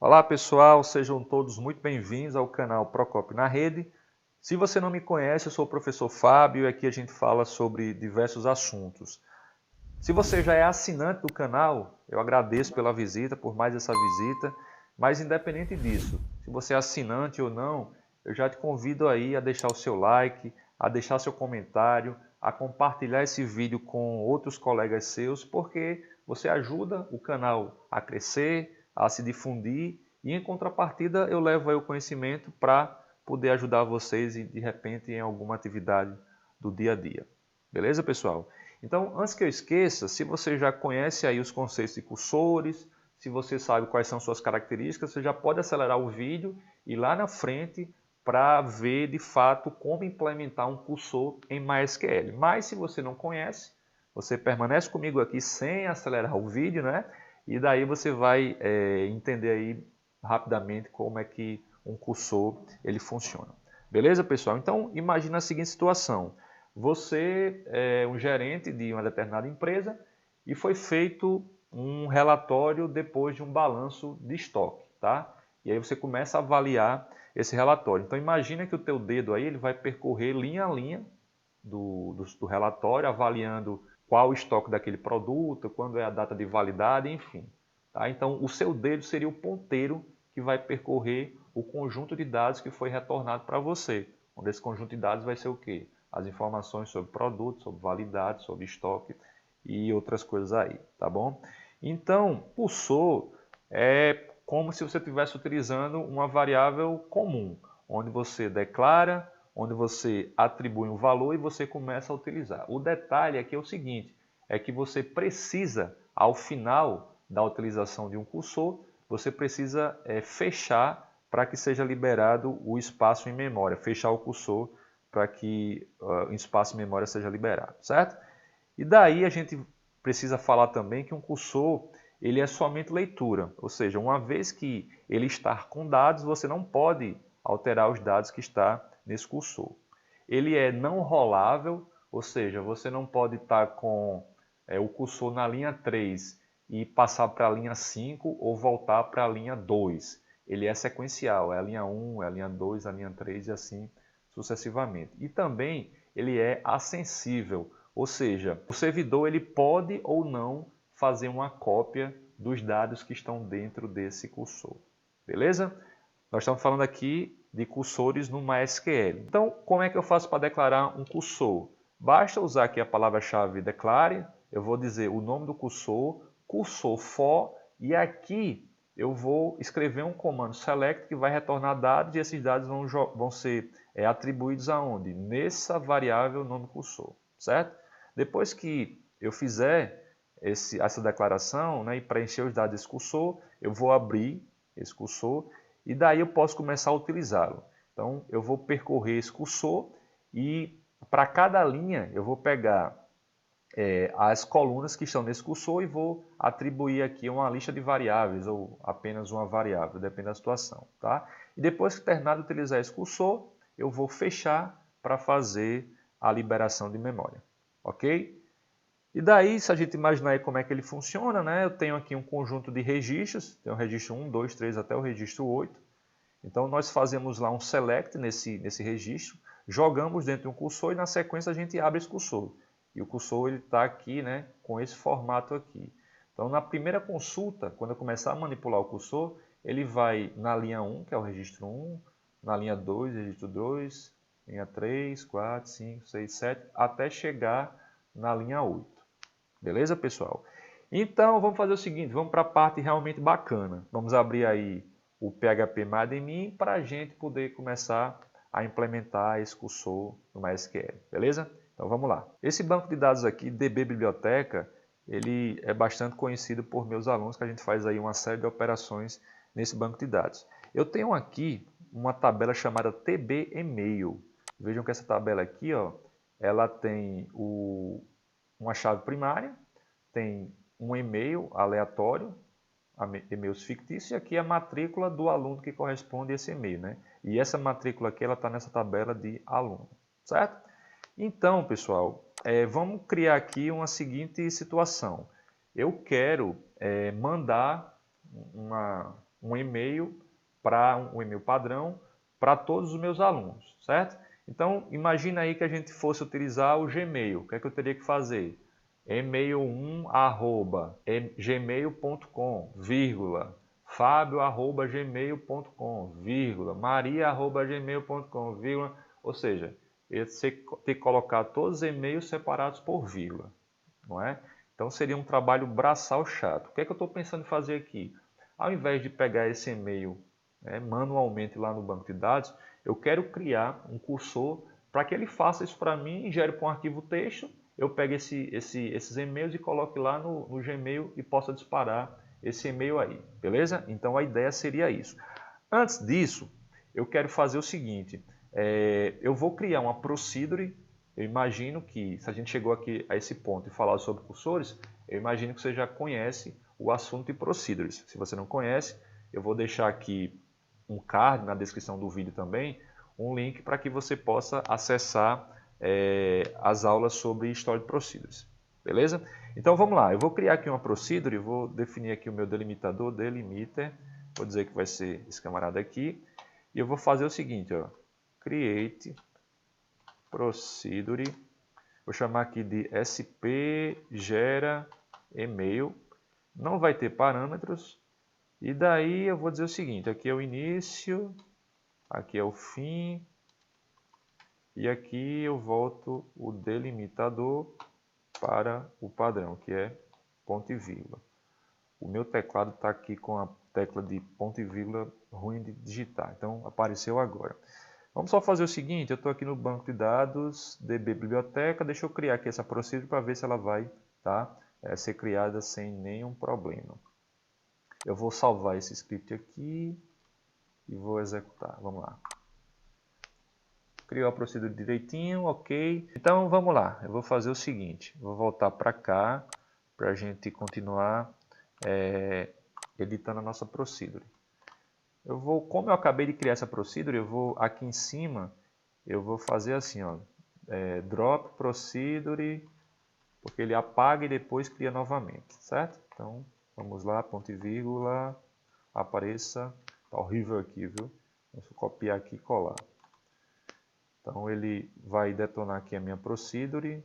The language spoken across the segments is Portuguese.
Olá pessoal, sejam todos muito bem-vindos ao canal Procopio na Rede. Se você não me conhece, eu sou o professor Fábio e aqui a gente fala sobre diversos assuntos. Se você já é assinante do canal, eu agradeço pela visita, por mais essa visita, mas independente disso, se você é assinante ou não, eu já te convido aí a deixar o seu like, a deixar seu comentário, a compartilhar esse vídeo com outros colegas seus, porque você ajuda o canal a crescer, a se difundir e em contrapartida eu levo aí o conhecimento para poder ajudar vocês de repente em alguma atividade do dia a dia. Beleza, pessoal? Então, antes que eu esqueça, se você já conhece aí os conceitos de cursores, se você sabe quais são suas características, você já pode acelerar o vídeo e ir lá na frente para ver de fato como implementar um cursor em MySQL. Mas se você não conhece, você permanece comigo aqui sem acelerar o vídeo, né? E daí você vai entender aí rapidamente como é que um cursor ele funciona. Beleza, pessoal? Então, imagina a seguinte situação. Você é um gerente de uma determinada empresa e foi feito um relatório depois de um balanço de estoque, tá? E aí você começa a avaliar esse relatório. Então imagina que o teu dedo aí ele vai percorrer linha a linha do relatório, avaliando qual o estoque daquele produto, quando é a data de validade, enfim. Tá? Então o seu dedo seria o ponteiro que vai percorrer o conjunto de dados que foi retornado para você. Onde esse conjunto de dados vai ser o quê? As informações sobre produto, sobre validade, sobre estoque e outras coisas aí, tá bom? Então, cursor é como se você estivesse utilizando uma variável comum, onde você declara, onde você atribui um valor e você começa a utilizar. O detalhe aqui é o seguinte, é que você precisa, ao final da utilização de um cursor, você precisa fechar para que seja liberado o espaço em memória, fechar o cursor para que o espaço em memória seja liberado, certo? E daí a gente precisa falar também que um cursor ele é somente leitura, ou seja, uma vez que ele está com dados, você não pode alterar os dados que está nesse cursor. Ele é não rolável, ou seja, você não pode estar com o cursor na linha 3 e passar para a linha 5 ou voltar para a linha 2. Ele é sequencial, é a linha 1, é a linha 2, a linha 3 e assim sucessivamente. E também ele é acessível, ou seja, o servidor ele pode ou não fazer uma cópia dos dados que estão dentro desse cursor. Beleza? Nós estamos falando aqui de cursores no MySQL. Então, como é que eu faço para declarar um cursor? Basta usar aqui a palavra-chave declare, eu vou dizer o nome do cursor, cursor for, e aqui eu vou escrever um comando select que vai retornar dados e esses dados vão ser atribuídos aonde? Nessa variável nome cursor, certo? Depois que eu fizer essa declaração, né, e preencher os dados desse cursor, eu vou abrir esse cursor e daí eu posso começar a utilizá-lo. Então eu vou percorrer esse cursor e para cada linha eu vou pegar as colunas que estão nesse cursor e vou atribuir aqui uma lista de variáveis ou apenas uma variável, depende da situação. Tá? E depois que terminar de utilizar esse cursor, eu vou fechar para fazer a liberação de memória. Ok? E daí, se a gente imaginar aí como é que ele funciona, né? Eu tenho aqui um conjunto de registros, tem o registro 1, 2, 3 até o registro 8. Então nós fazemos lá um select nesse registro, jogamos dentro de um cursor e na sequência a gente abre esse cursor. E o cursor está aqui, né, com esse formato aqui. Então na primeira consulta, quando eu começar a manipular o cursor, ele vai na linha 1, que é o registro 1, na linha 2, registro 2, linha 3, 4, 5, 6, 7, até chegar na linha 8. Beleza, pessoal? Então vamos fazer o seguinte, vamos para a parte realmente bacana. Vamos abrir aí o PHP-MyAdmin para a gente poder começar a implementar esse cursor no MySQL, beleza? Então vamos lá. Esse banco de dados aqui, DB Biblioteca, ele é bastante conhecido por meus alunos, que a gente faz aí uma série de operações nesse banco de dados. Eu tenho aqui uma tabela chamada TB Email. Vejam que essa tabela aqui, ó, ela tem uma chave primária, tem um e-mail aleatório, e-mails fictícios, e aqui é a matrícula do aluno que corresponde a esse e-mail, né? E essa matrícula aqui, ela está nessa tabela de aluno, certo? Então, pessoal, vamos criar aqui uma seguinte situação. Eu quero mandar um e-mail um e-mail padrão para todos os meus alunos, certo? Então, imagina aí que a gente fosse utilizar o Gmail. O que é que eu teria que fazer? email1@gmail.com, vírgula, fabio@gmail.com, vírgula, maria@gmail.com, vírgula, ou seja, você tem que colocar todos os e-mails separados por vírgula, não é? Então seria um trabalho braçal chato. O que é que eu estou pensando em fazer aqui? Ao invés de pegar esse e-mail, né, manualmente lá no banco de dados, eu quero criar um cursor para que ele faça isso para mim e gere para um arquivo texto. Eu pego esses e-mails e coloque lá no Gmail e possa disparar esse e-mail aí, beleza? Então a ideia seria isso. Antes disso, eu quero fazer o seguinte, eu vou criar uma procedure. Eu imagino que, se a gente chegou aqui a esse ponto e falar sobre cursores, eu imagino que você já conhece o assunto de procedures. Se você não conhece, eu vou deixar aqui um card na descrição do vídeo também, um link para que você possa acessar as aulas sobre história de procedures. Beleza? Então vamos lá, eu vou criar aqui uma procedure, vou definir aqui o meu delimitador, delimiter, vou dizer que vai ser esse camarada aqui, e eu vou fazer o seguinte, ó, create procedure, vou chamar aqui de sp gera email, não vai ter parâmetros, e daí eu vou dizer o seguinte, aqui é o início, aqui é o fim, e aqui eu volto o delimitador para o padrão, que é ponto e vírgula. O meu teclado está aqui com a tecla de ponto e vírgula ruim de digitar, então apareceu agora. Vamos só fazer o seguinte, eu estou aqui no banco de dados, DB Biblioteca, deixa eu criar aqui essa procedure para ver se ela vai ser criada sem nenhum problema. Eu vou salvar esse script aqui e vou executar, vamos lá. Criou a procedure direitinho, ok. Então vamos lá, eu vou fazer o seguinte, vou voltar para cá para a gente continuar editando a nossa procedure. Como eu acabei de criar essa procedure, eu vou aqui em cima, eu vou fazer assim, ó, drop procedure, porque ele apaga e depois cria novamente, certo? Então, vamos lá, ponto e vírgula, apareça, tá horrível aqui, viu? Deixa eu copiar aqui e colar. Então, ele vai detonar aqui a minha procedure,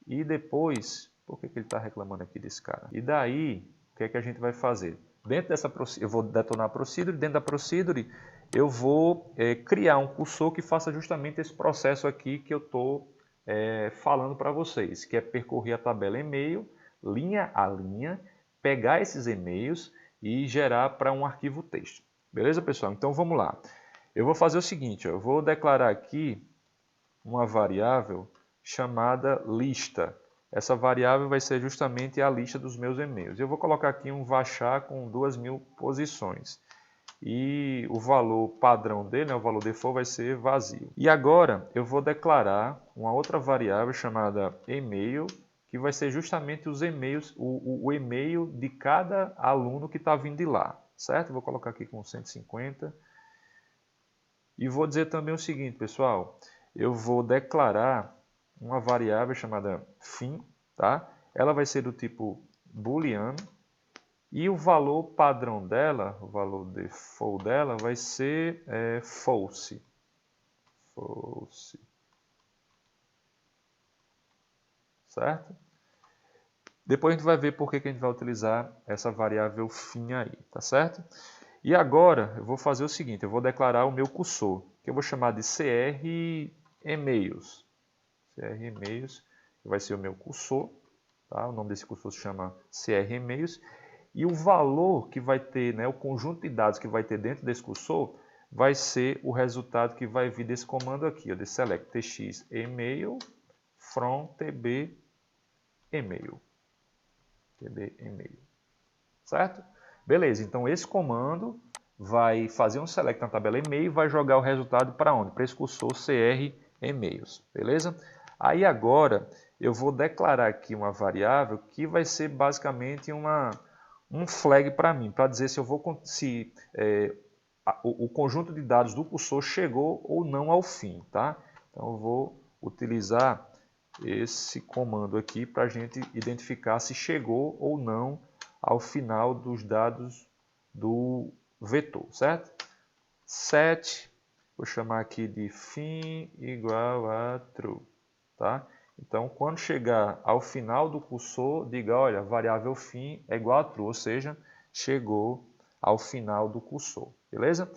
e depois, por que ele está reclamando aqui desse cara? E daí, o que é que a gente vai fazer? Dentro dessa procedure, eu vou detonar a procedure, dentro da procedure eu vou criar um cursor que faça justamente esse processo aqui que eu estou falando para vocês, que é percorrer a tabela e-mail, linha a linha, pegar esses e-mails e gerar para um arquivo texto. Beleza, pessoal? Então vamos lá. Eu vou fazer o seguinte, ó, eu vou declarar aqui uma variável chamada lista. Essa variável vai ser justamente a lista dos meus e-mails. Eu vou colocar aqui um varchar com 2000 posições. E o valor padrão dele, o valor default, vai ser vazio. E agora eu vou declarar uma outra variável chamada e-mail, que vai ser justamente os e-mails, o e-mail de cada aluno que está vindo de lá. Certo? Vou colocar aqui com 150. E vou dizer também o seguinte, pessoal. Eu vou declarar uma variável chamada fim, tá? Ela vai ser do tipo booleano e o valor padrão dela, o valor default dela vai ser false. False. Certo? Depois a gente vai ver por que a gente vai utilizar essa variável fim aí, tá certo? E agora eu vou fazer o seguinte, eu vou declarar o meu cursor, que eu vou chamar de cr e-mails. CR e-mails, que vai ser o meu cursor, tá? O nome desse cursor se chama CR e-mails, e o valor que vai ter, né, o conjunto de dados que vai ter dentro desse cursor, vai ser o resultado que vai vir desse comando aqui, ó, de select tx email from tb email. TB email. Certo? Beleza, então esse comando vai fazer um select na tabela e-mail e vai jogar o resultado para onde? Para esse cursor CR e-mails. Beleza? Aí agora eu vou declarar aqui uma variável que vai ser basicamente um flag para mim, para dizer se o conjunto de dados do cursor chegou ou não ao fim. Tá? Então eu vou utilizar esse comando aqui para a gente identificar se chegou ou não ao final dos dados do vetor, certo? Set, vou chamar aqui de fim igual a true, tá? Então, quando chegar ao final do cursor, diga, olha, variável fim é igual a true, ou seja, chegou ao final do cursor, beleza?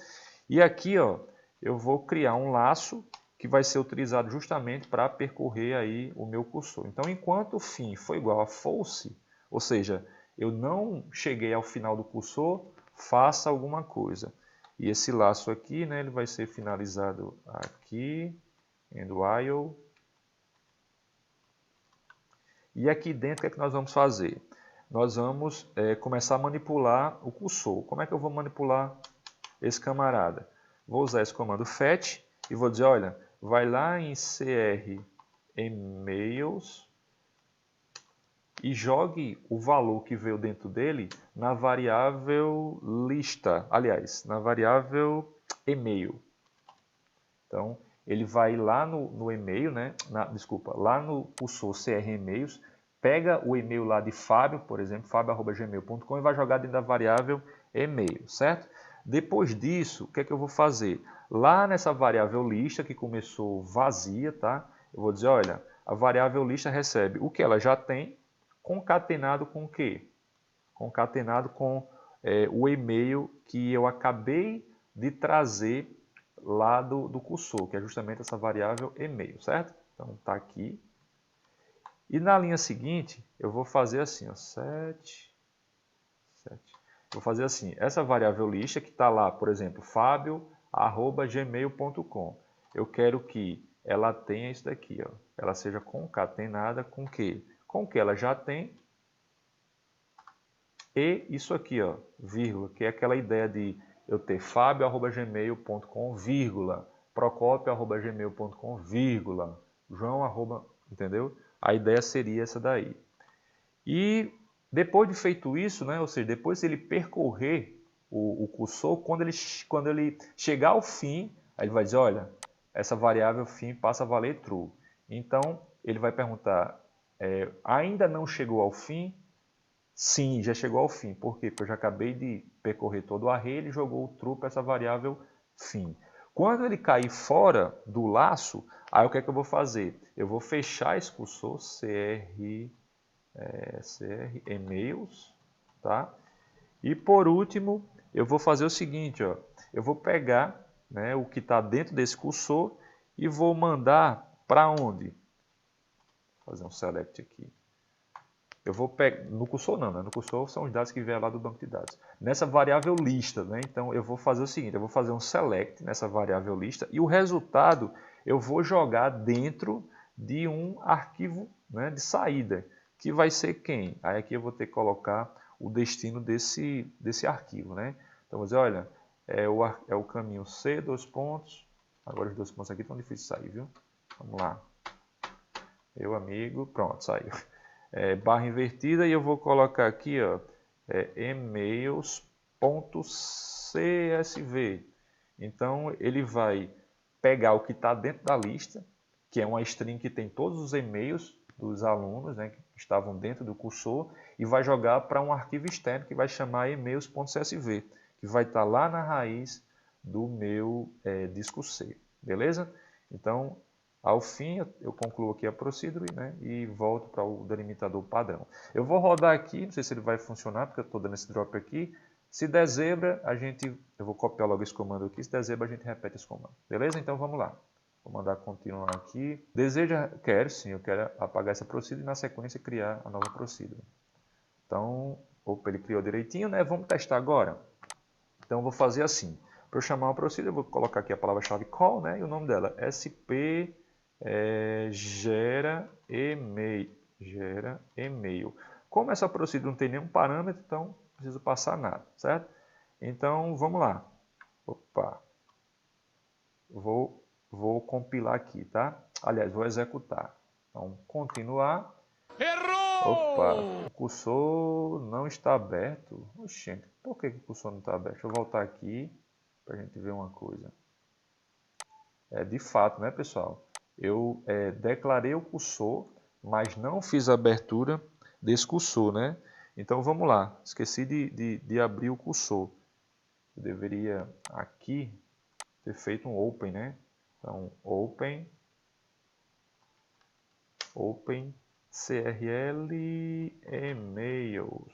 E aqui, ó, eu vou criar um laço que vai ser utilizado justamente para percorrer aí o meu cursor. Então, enquanto o fim for igual a false, ou seja, eu não cheguei ao final do cursor, faça alguma coisa. E esse laço aqui, né, ele vai ser finalizado aqui, end while. E aqui dentro, o que é que nós vamos fazer? Nós vamos começar a manipular o cursor. Como é que eu vou manipular esse camarada? Vou usar esse comando fetch e vou dizer, olha, vai lá em cr emails e jogue o valor que veio dentro dele na variável lista, aliás, na variável e-mail. Então, ele vai lá no e-mail, né? Lá no cursor CR e-mails, pega o e-mail lá de Fábio, por exemplo, fabio@gmail.com e vai jogar dentro da variável e-mail, certo? Depois disso, o que é que eu vou fazer? Lá nessa variável lista, que começou vazia, tá? Eu vou dizer, olha, a variável lista recebe o que ela já tem, concatenado com o quê? Concatenado com o e-mail que eu acabei de trazer lá do cursor, que é justamente essa variável e-mail, certo? Então, está aqui. E na linha seguinte, eu vou fazer assim, ó, 7. Vou fazer assim, essa variável lista que está lá, por exemplo, fabio@gmail.com. Eu quero que ela tenha isso daqui, ó. Ela seja concatenada com o quê? Com o que ela já tem. E isso aqui, ó, vírgula, que é aquela ideia de eu ter fabio@gmail.com, vírgula, procopio@gmail.com, vírgula, joão, entendeu? A ideia seria essa daí. E depois de feito isso, né, ou seja, depois ele percorrer o cursor, quando ele chegar ao fim, aí ele vai dizer, olha, essa variável fim passa a valer true. Então, ele vai perguntar, ainda não chegou ao fim? Sim, já chegou ao fim. Por quê? Porque eu já acabei de percorrer todo o array, ele jogou o true para essa variável fim. Quando ele cair fora do laço, aí o que é que eu vou fazer? Eu vou fechar esse cursor, cr emails, tá? E por último, eu vou fazer o seguinte, ó, eu vou pegar, né, o que está dentro desse cursor e vou mandar para onde? Vou fazer um select aqui. Eu vou pegar, no cursor não, né? No cursor são os dados que vêm lá do banco de dados. Nessa variável lista, né? Então eu vou fazer o seguinte, eu vou fazer um select nessa variável lista e o resultado eu vou jogar dentro de um arquivo, né, de saída, que vai ser quem? Aí aqui eu vou ter que colocar o destino desse arquivo, né? Então vou dizer, olha, é o caminho C, dois pontos. Agora os dois pontos aqui estão difíceis de sair, viu? Vamos lá. Meu amigo, pronto, saiu. Barra invertida e eu vou colocar aqui, ó, emails.csv. Então ele vai pegar o que está dentro da lista, que é uma string que tem todos os e-mails dos alunos, né, que estavam dentro do cursor, e vai jogar para um arquivo externo que vai chamar emails.csv, que vai estar lá na raiz do meu disco C, beleza? Então, ao fim, eu concluo aqui a procedure, né, e volto para o delimitador padrão. Eu vou rodar aqui, não sei se ele vai funcionar, porque eu estou dando esse drop aqui. Se der zebra, eu vou copiar logo esse comando aqui, se der zebra a gente repete esse comando. Beleza? Então vamos lá. Vou mandar continuar aqui. Quero sim, eu quero apagar essa procedure e na sequência criar a nova procedure. Então, opa, ele criou direitinho, né? Vamos testar agora. Então eu vou fazer assim. Para eu chamar uma procedure, eu vou colocar aqui a palavra-chave call, né? E o nome dela, sp gera e-mail. Como essa procedure não tem nenhum parâmetro, então não preciso passar nada, certo? Então vamos lá. Opa. Vou compilar aqui, tá? Aliás, vou executar. Então, continuar. Errou! Opa, o cursor não está aberto. Oxente, por que o cursor não está aberto? Deixa eu voltar aqui para a gente ver uma coisa. De fato, né, pessoal? Eu declarei o cursor, mas não fiz a abertura desse cursor, né? Então vamos lá, esqueci de abrir o cursor. Eu deveria aqui ter feito um open, né? Então open CRL e-mails.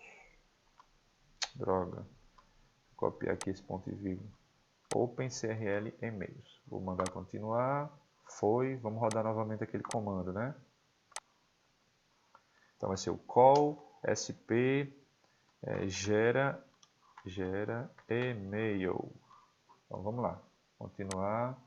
Droga. Vou copiar aqui esse ponto e vírgula. Open CRL e-mails. Vou mandar continuar. Foi. Vamos rodar novamente aquele comando, né? Então vai ser o call sp gera e-mail. Então vamos lá. Continuar.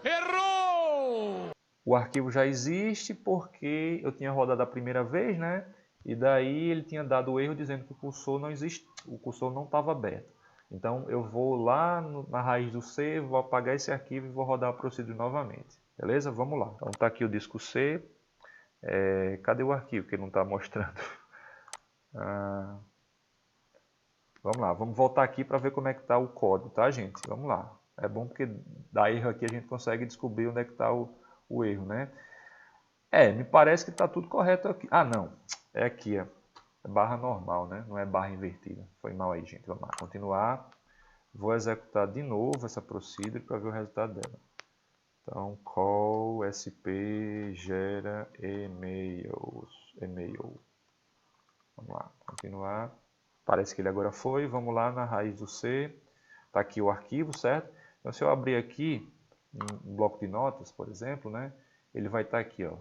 Errou! O arquivo já existe porque eu tinha rodado a primeira vez, né? E daí ele tinha dado o erro dizendo que o cursor não existe, o cursor não estava aberto. Então eu vou lá na raiz do C, vou apagar esse arquivo e vou rodar o procedure novamente. Beleza? Vamos lá. Então está aqui o disco C. Cadê o arquivo que ele não está mostrando? Vamos lá, vamos voltar aqui para ver como é que está o código, tá, gente? Vamos lá. É bom porque dá erro aqui a gente consegue descobrir onde é que está o erro, né? Me parece que está tudo correto aqui. Ah, não. É aqui, ó. É barra normal, né? Não é barra invertida. Foi mal aí, gente. Vamos lá, continuar. Vou executar de novo essa procedure para ver o resultado dela. Então, call sp gera e-mail. Vamos lá, continuar. Parece que ele agora foi. Vamos lá na raiz do C. Está aqui o arquivo, certo? Então, se eu abrir aqui um bloco de notas, por exemplo, né? Ele vai estar aqui, ó,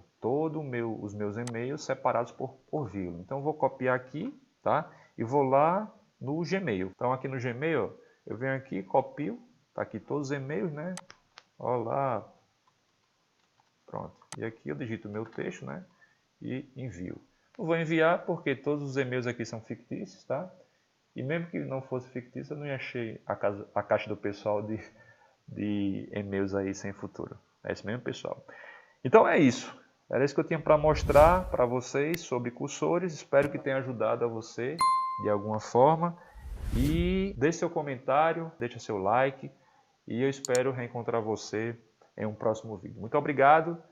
os meus e-mails separados por vírgula. Então, eu vou copiar aqui, tá? E vou lá no Gmail. Então, aqui no Gmail, eu venho aqui, copio. Tá aqui todos os e-mails, né? Olá. Pronto. E aqui eu digito o meu texto, né? E envio. Não vou enviar porque todos os e-mails aqui são fictícios, tá? E mesmo que não fosse fictício, eu não achei a caixa do pessoal de e-mails aí sem futuro. É esse mesmo pessoal. Então é isso. Era isso que eu tinha para mostrar para vocês sobre cursores. Espero que tenha ajudado a você de alguma forma. E deixe seu comentário, deixe seu like. E eu espero reencontrar você em um próximo vídeo. Muito obrigado.